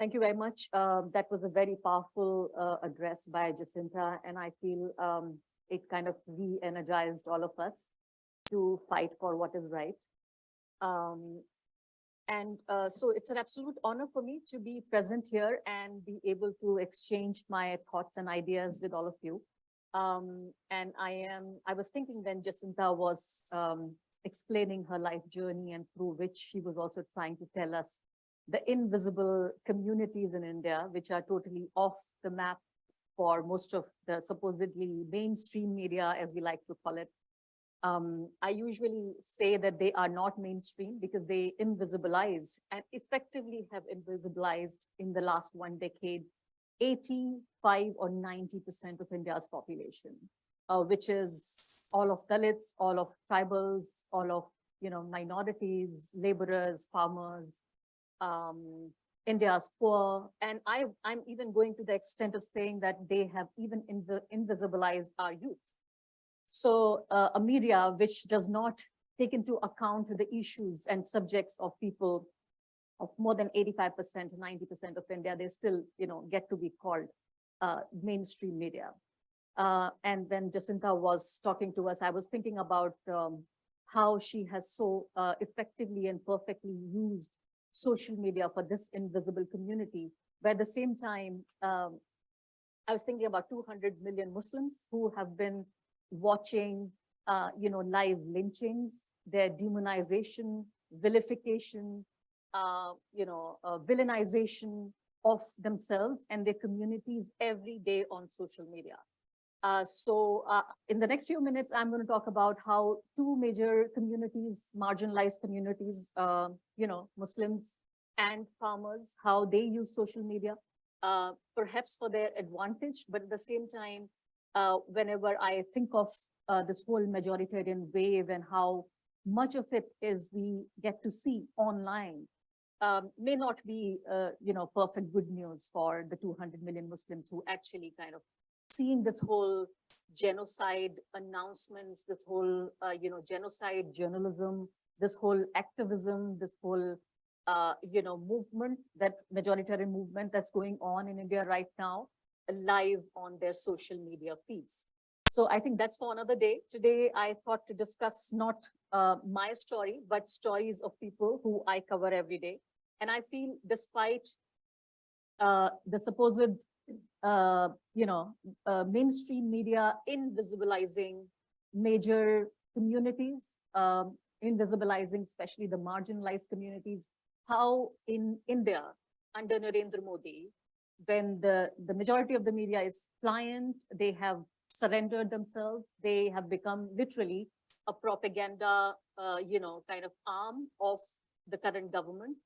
Thank you very much. That was a very powerful address by Jacinta, and I feel it kind of re-energized all of us to fight for what is right. Um, so it's an absolute honor for me to be present here and be able to exchange my thoughts and ideas with all of you. And I was thinking when Jacinta was explaining her life journey and through which she was also trying to tell us the invisible communities in India, which are totally off the map for most of the supposedly mainstream media, as we like to call it. I usually say that they are not mainstream because they invisibilized and effectively have invisibilized in the last 1 decade 85 or 90% of India's population, which is all of Dalits, all of tribals, all of minorities, laborers, farmers, India's poor. And I'm even going to the extent of saying that they have even invisibilized our youth. So a media which does not take into account the issues and subjects of people of more than 85%, 90% of India, they still, get to be called mainstream media. And when Jacinta was talking to us, I was thinking about how she has so effectively and perfectly used social media for this invisible community. But at the same time, I was thinking about 200 million Muslims who have been watching, live lynchings, their demonization, vilification, villainization of themselves and their communities every day on social media. So in the next few minutes, I'm going to talk about how two major communities, marginalized communities, Muslims and farmers, how they use social media, perhaps for their advantage, but at the same time, whenever I think of this whole majoritarian wave and how much of it is we get to see online, may not be, perfect good news for the 200 million Muslims who actually kind of seeing this whole genocide announcements, this whole, genocide journalism, this whole activism, this whole, movement, that majoritarian movement that's going on in India right now, live on their social media feeds. So I think that's for another day. Today, I thought to discuss not my story, but stories of people who I cover every day. And I feel despite the supposed mainstream media invisibilizing major communities, invisibilizing especially the marginalized communities, how in India under Narendra Modi, when the majority of the media is pliant, they have surrendered themselves, they have become literally a propaganda, kind of arm of the current government.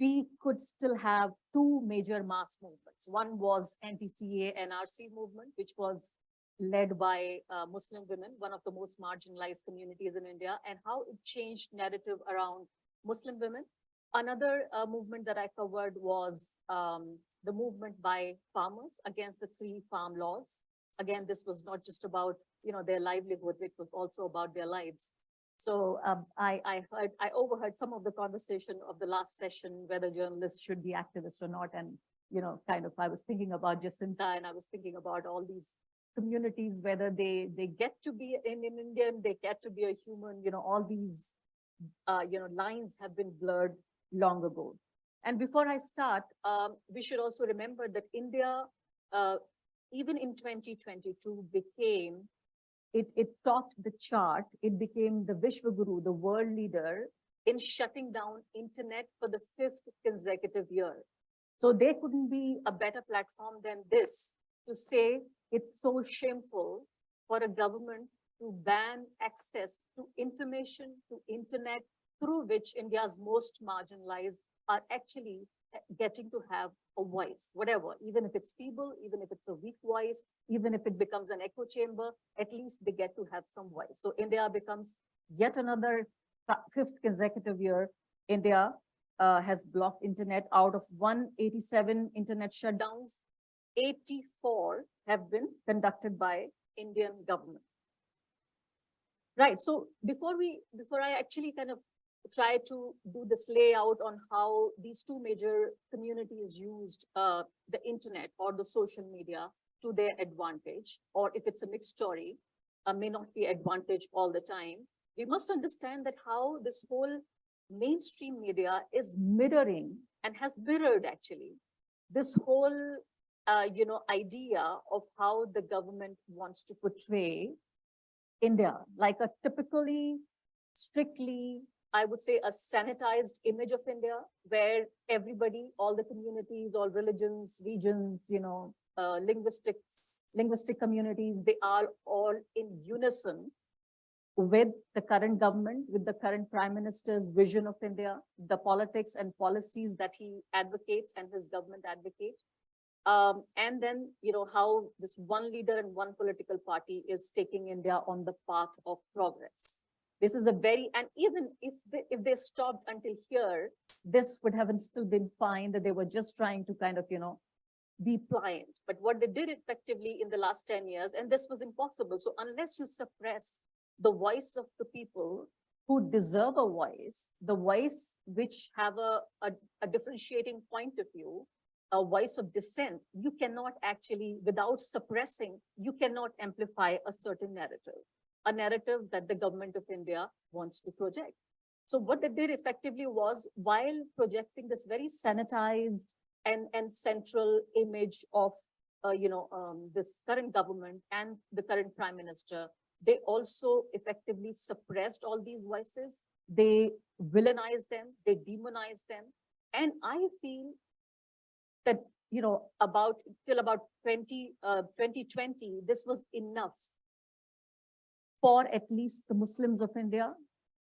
We could still have two major mass movements. One was anti-CA NRC movement, which was led by Muslim women, one of the most marginalized communities in India, and how it changed narrative around Muslim women. Another movement that I covered was the movement by farmers against the 3 farm laws. Again, this was not just about their livelihoods; it was also about their lives. So I overheard some of the conversation of the last session, whether journalists should be activists or not. And, I was thinking about Jacinta and I was thinking about all these communities, whether they get to be an Indian, they get to be a human, all these, lines have been blurred long ago. And before I start, we should also remember that India, even in 2022, became it topped the chart. It became the Vishwaguru, the world leader in shutting down internet for the 5th consecutive year. So there couldn't be a better platform than this to say it's so shameful for a government to ban access to information, to internet, through which India's most marginalized are actually getting to have a voice, whatever, even if it's feeble, even if it's a weak voice, even if it becomes an echo chamber, at least they get to have some voice. So India becomes yet another 5th consecutive year. India has blocked internet. Out of 187 internet shutdowns, 84 have been conducted by Indian government. Right. So before I actually kind of try to do this layout on how these two major communities used the internet or the social media to their advantage, or if it's a mixed story, may not be advantage all the time. We must understand that how this whole mainstream media is mirroring and has mirrored actually this whole idea of how the government wants to portray India, like a typically, strictly, I would say, a sanitized image of India, where everybody, all the communities, all religions, regions, linguistic communities, they are all in unison with the current government, with the current prime minister's vision of India, the politics and policies that he advocates and his government advocates. And then, how this one leader and one political party is taking India on the path of progress. This is a very, and even if they stopped until here, this would have still been fine, that they were just trying to kind of, be pliant. But what they did effectively in the last 10 years, and this was impossible. So unless you suppress the voice of the people who deserve a voice, the voice which have a differentiating point of view, a voice of dissent, you cannot actually, without suppressing, you cannot amplify a certain narrative, a narrative that the government of India wants to project. So what they did effectively was, while projecting this very sanitized and central image of, this current government and the current prime minister, they also effectively suppressed all these voices. They villainized them, they demonized them. And I feel that, about till about 2020, this was enough for at least the Muslims of India,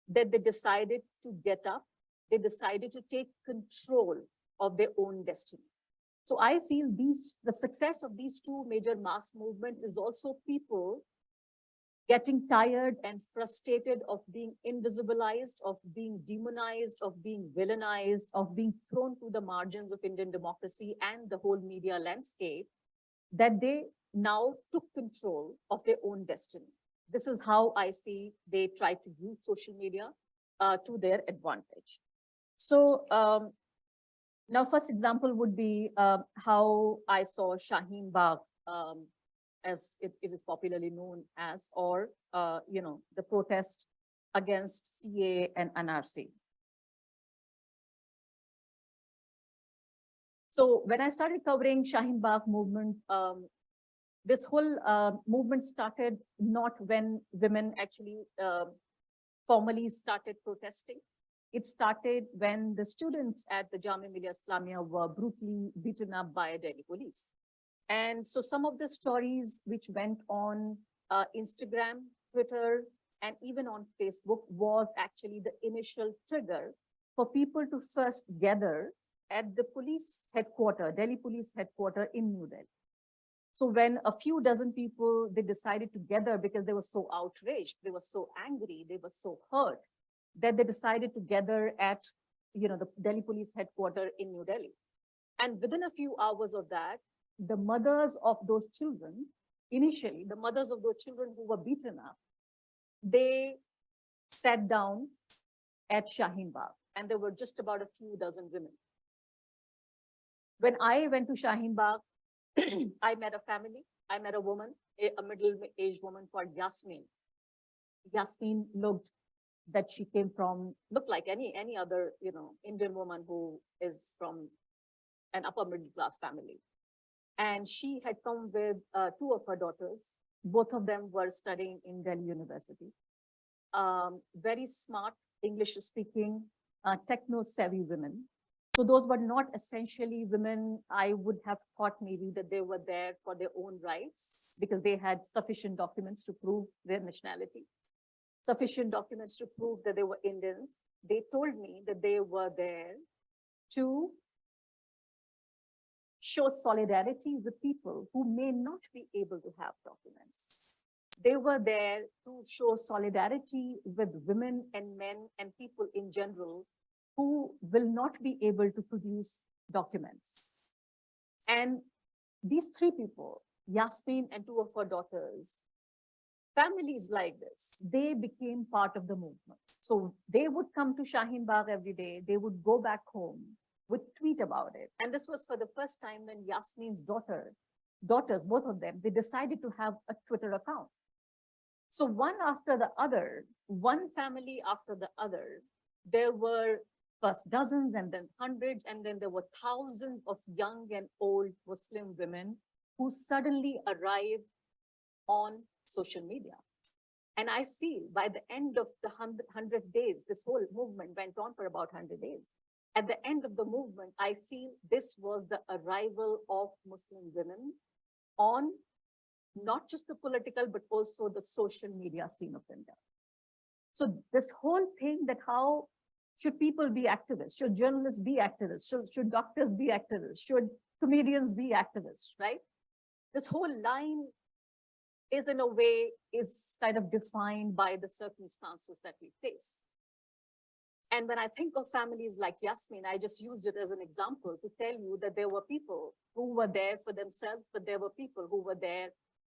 that they decided to get up, they decided to take control of their own destiny. So I feel the success of these two major mass movements is also people getting tired and frustrated of being invisibilized, of being demonized, of being villainized, of being thrown to the margins of Indian democracy and the whole media landscape, that they now took control of their own destiny. This is how I see they try to use social media to their advantage. So now, first example would be how I saw Shaheen Bagh, as it is popularly known as, or, the protest against CA and NRC. So when I started covering Shaheen Bagh movement, this whole movement started not when women actually formally started protesting. It started when the students at the Jamia Millia Islamia were brutally beaten up by Delhi police. And so some of the stories which went on Instagram, Twitter, and even on Facebook was actually the initial trigger for people to first gather at the police headquarters, Delhi police headquarters in New Delhi. So when a few dozen people, they decided to gather because they were so outraged, they were so angry, they were so hurt, that they decided to gather at, the Delhi police headquarters in New Delhi. And within a few hours of that, the mothers of those children, initially, the mothers of those children who were beaten up, they sat down at Shaheen Bagh, and there were just about a few dozen women. When I went to Shaheen Bagh, I met a family. I met a woman, a middle-aged woman called Yasmin. Yasmin looked like any other, Indian woman who is from an upper middle class family. And she had come with two of her daughters. Both of them were studying in Delhi University. Very smart, English speaking, techno savvy women. So those were not essentially women. I would have thought maybe that they were there for their own rights because they had sufficient documents to prove their nationality, sufficient documents to prove that they were Indians. They told me that they were there to show solidarity with people who may not be able to have documents. They were there to show solidarity with women and men and people in general who will not be able to produce documents. And these three people, Yasmin and two of her daughters, families like this, they became part of the movement. So they would come to Shaheen Bagh every day. They would go back home, would tweet about it. And this was for the first time when Yasmin's daughters, both of them, they decided to have a Twitter account. So one after the other, one family after the other, there were first dozens and then hundreds, and then there were thousands of young and old Muslim women who suddenly arrived on social media. And I feel by the end of the 100 days, this whole movement went on for about 100 days. At the end of the movement, I feel this was the arrival of Muslim women on not just the political, but also the social media scene of India. So this whole thing that how should people be activists? Should journalists be activists? Should doctors be activists? Should comedians be activists, right? This whole line is in a way is kind of defined by the circumstances that we face. And when I think of families like Yasmin, I just used it as an example to tell you that there were people who were there for themselves, but there were people who were there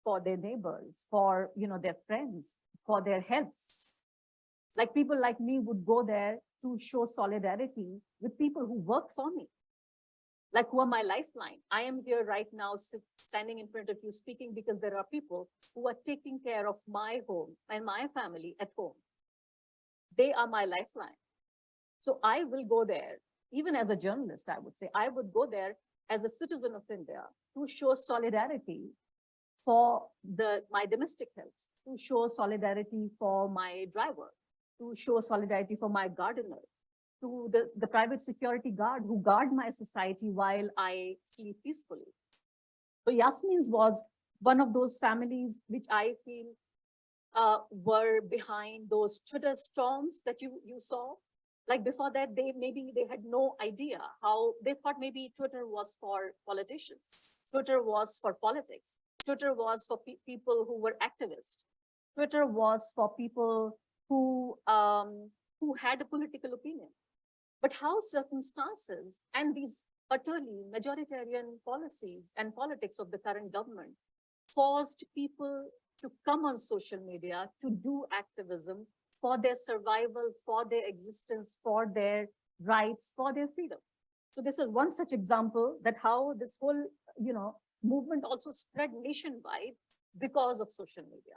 for their neighbors, for their friends, for their helps. Like people like me would go there to show solidarity with people who work for me, like who are my lifeline. I am here right now standing in front of you speaking because there are people who are taking care of my home and my family at home. They are my lifeline. So I will go there, even as a journalist, I would say, I would go there as a citizen of India to show solidarity for my domestic helps, to show solidarity for my driver, to show solidarity for my gardener, to the private security guard who guard my society while I sleep peacefully. So Yasmin's was one of those families which I feel were behind those Twitter storms that you saw. Like before that, they had no idea how they thought maybe Twitter was for politicians. Twitter was for politics. Twitter was for people who were activists. Twitter was for people who had a political opinion. But how circumstances and these utterly majoritarian policies and politics of the current government forced people to come on social media to do activism for their survival, for their existence, for their rights, for their freedom. So this is one such example that how this whole, movement also spread nationwide because of social media.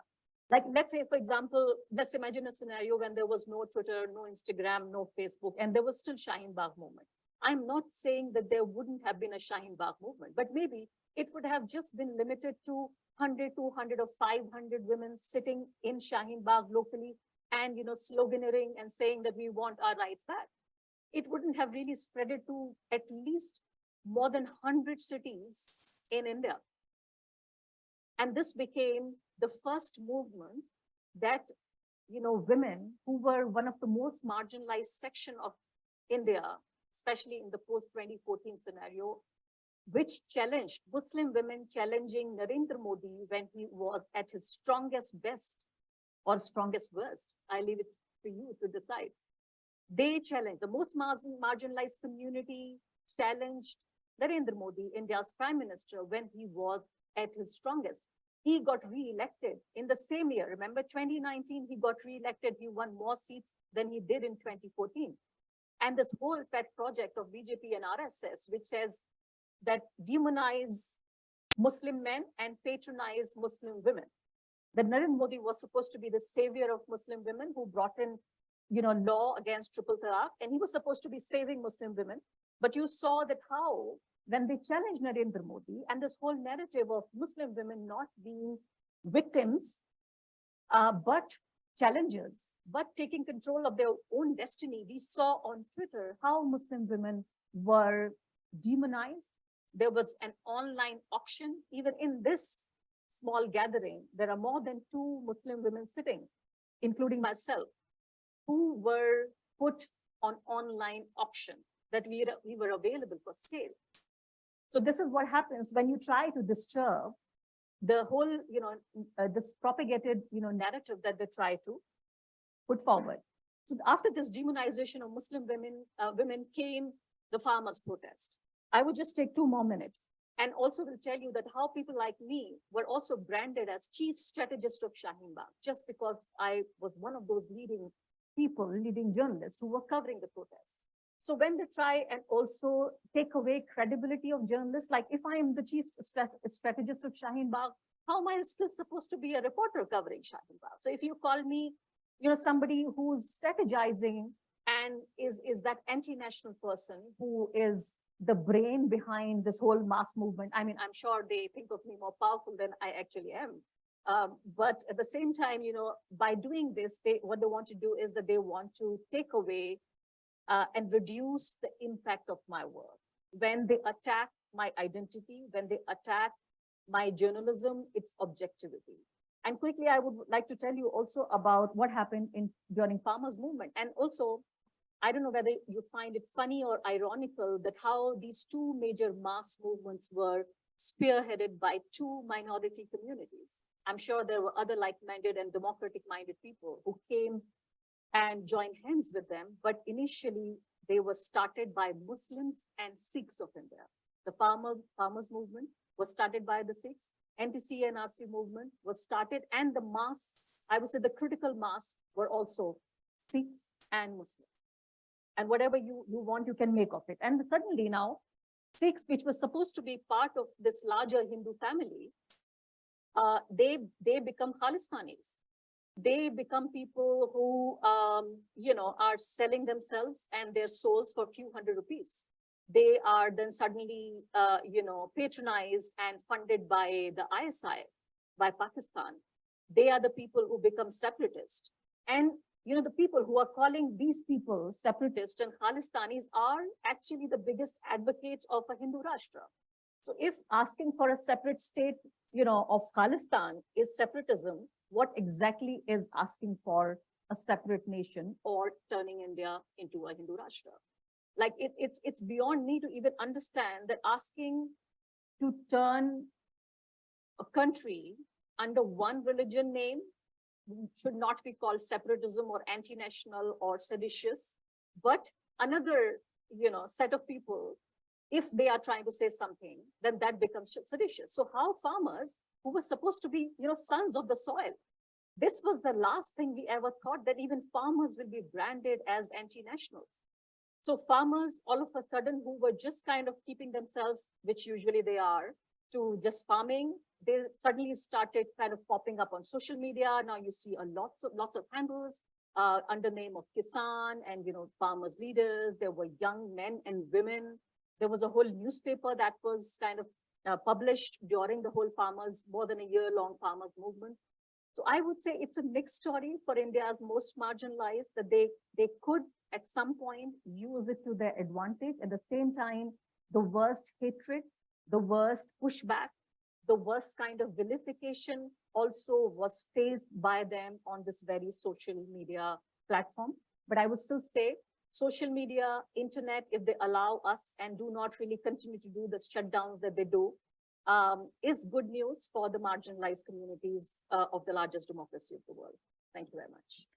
Like, let's say, for example, let's imagine a scenario when there was no Twitter, no Instagram, no Facebook, and there was still Shaheen Bagh movement. I'm not saying that there wouldn't have been a Shaheen Bagh movement, but maybe it would have just been limited to 100, 200 or 500 women sitting in Shaheen Bagh locally and, sloganeering and saying that we want our rights back. It wouldn't have really spread it to at least more than 100 cities in India. And this became the first movement that, women who were one of the most marginalized section of India, especially in the post-2014 scenario, which challenged Muslim women challenging Narendra Modi when he was at his strongest best or strongest worst. I leave it to you to decide. They challenged, the most marginalized community challenged Narendra Modi, India's prime minister, when he was at his strongest. He got re-elected in the same year. Remember, 2019, he got re-elected. He won more seats than he did in 2014. And this whole pet project of BJP and RSS, which says that demonize Muslim men and patronize Muslim women. That Narendra Modi was supposed to be the savior of Muslim women who brought in, law against triple talaq, and he was supposed to be saving Muslim women. But you saw that how, when they challenged Narendra Modi and this whole narrative of Muslim women not being victims, but challengers, but taking control of their own destiny, we saw on Twitter how Muslim women were demonized. There was an online auction. Even in this small gathering, there are more than 2 Muslim women sitting, including myself, who were put on online auction, that we were available for sale. So this is what happens when you try to disturb the whole, this propagated, narrative that they try to put forward. So after this demonization of Muslim women came the farmers' protest. I would just take 2 more minutes. and also will tell you that how people like me were also branded as chief strategist of Shaheen Bagh, just because I was one of those leading people, leading journalists who were covering the protests. So when they try and also take away credibility of journalists, like if I am the chief strategist of Shaheen Bagh, how am I still supposed to be a reporter covering Shaheen Bagh? So if you call me, somebody who's strategizing and is that anti-national person who is the brain behind this whole mass movement. I mean, I'm sure they think of me more powerful than I actually am. But at the same time, by doing this, what they want to do is that they want to take away and reduce the impact of my work. When they attack my identity, when they attack my journalism, its objectivity. And quickly, I would like to tell you also about what happened during farmers' movement. And also, I don't know whether you find it funny or ironical that how these two major mass movements were spearheaded by two minority communities. I'm sure there were other like-minded and democratic-minded people who came and joined hands with them, but initially they were started by Muslims and Sikhs of India. The farmers movement was started by the Sikhs, NTC and RC movement was started, and the mass, I would say the critical mass were also Sikhs and Muslims. And whatever you want, you can make of it. And suddenly now, Sikhs, which was supposed to be part of this larger Hindu family, they become Khalistanis. They become people who, are selling themselves and their souls for a few hundred rupees. They are then suddenly, patronized and funded by the ISI, by Pakistan. They are the people who become separatist. And the people who are calling these people separatists and Khalistanis are actually the biggest advocates of a Hindu Rashtra. So if asking for a separate state, of Khalistan is separatism, what exactly is asking for a separate nation or turning India into a Hindu Rashtra? Like it's beyond me to even understand that asking to turn a country under one religion name should not be called separatism or anti-national or seditious, but another, set of people, if they are trying to say something, then that becomes seditious. So how farmers who were supposed to be, sons of the soil, this was the last thing we ever thought, that even farmers will be branded as anti-nationals. So farmers, all of a sudden, who were just kind of keeping themselves, which usually they are, to just farming, they suddenly started kind of popping up on social media. Now you see lots of handles under name of Kisan and, farmers leaders. There were young men and women. There was a whole newspaper that was kind of published during the whole more than a year-long farmers movement. So I would say it's a mixed story for India's most marginalized, that they could at some point use it to their advantage. At the same time, the worst hatred, the worst pushback, the worst kind of vilification also was faced by them on this very social media platform. But I would still say social media, internet, if they allow us and do not really continue to do the shutdowns that they do, is good news for the marginalized communities of the largest democracy of the world. Thank you very much.